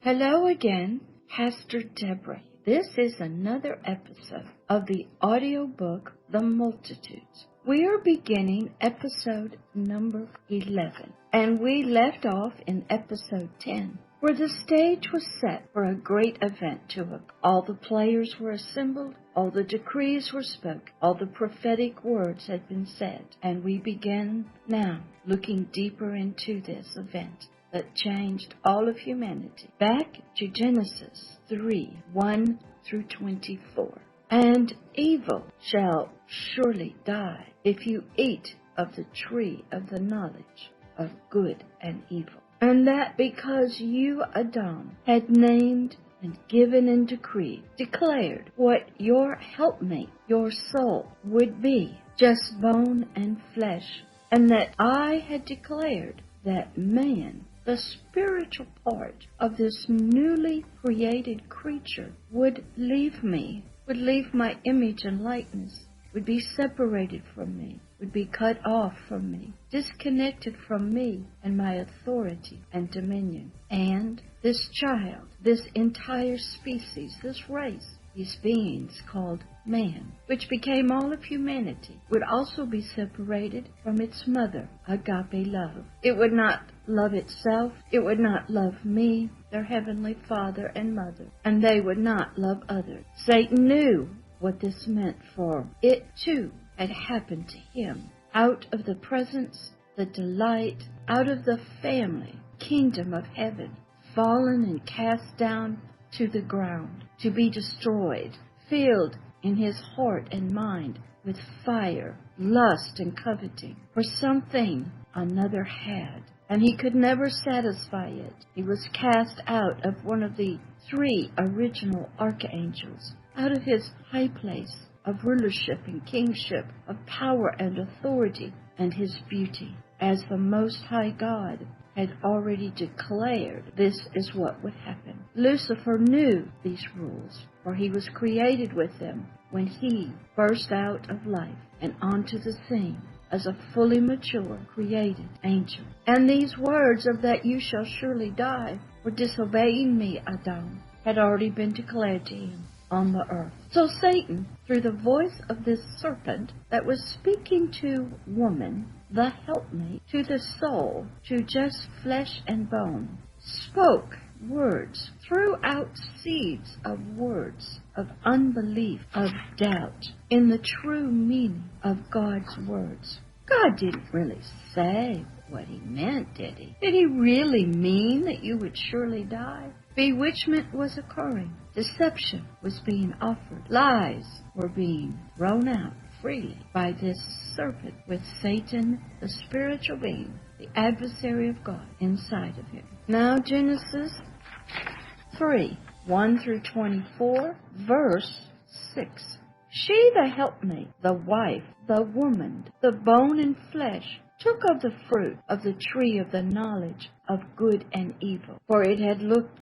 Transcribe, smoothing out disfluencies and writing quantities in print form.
Hello again, Pastor Deborah. This is another episode of the audiobook, The Multitudes. We are beginning episode number 11, and we left off in episode 10, where the stage was set for a great event to occur. All the players were assembled, all the decrees were spoken, all the prophetic words had been said, and we begin now looking deeper into this event that changed all of humanity. Back to Genesis 3:1 through 24. And evil shall surely die if you eat of the tree of the knowledge of good and evil. And that because you, Adam, had named and given and declared what your helpmate, your soul, would be, just bone and flesh, and that I had declared that man, the spiritual part of this newly created creature, would leave me, would leave my image and likeness, would be separated from me, would be cut off from me, disconnected from me and my authority and dominion. And this child, this entire species, this race, these beings called man, which became all of humanity, would also be separated from its mother, Agape love. It would not love itself. It would not love me, their heavenly Father and Mother, and they would not love others. Satan knew what this meant, for it too had happened to him. Out of the presence, the delight, out of the family, kingdom of heaven, fallen and cast down to the ground, to be destroyed, filled in his heart and mind with fire, lust, and coveting for something another had, and he could never satisfy it. He was cast out of one of the three original archangels, out of his high place of rulership and kingship, of power and authority, and his beauty, as the Most High God had already declared this is what would happen. Lucifer knew these rules, for he was created with them when he burst out of life and onto the scene as a fully mature, created angel. And these words of that you shall surely die for disobeying me, Adam, had already been declared to him on the earth. So Satan, through the voice of this serpent that was speaking to woman, the helpmate, to the soul, to just flesh and bone, spoke words, threw out seeds of words of unbelief, of doubt, in the true meaning of God's words. God didn't really say what he meant, did he? Did he really mean that you would surely die? Bewitchment was occurring. Deception was being offered. Lies were being thrown out freely by this serpent with Satan, the spiritual being, the adversary of God, inside of him. Now Genesis 3:1 through 24, verse 6. She, the helpmate, the wife, the woman, the bone and flesh, took of the fruit of the tree of the knowledge of good and evil, for it had looked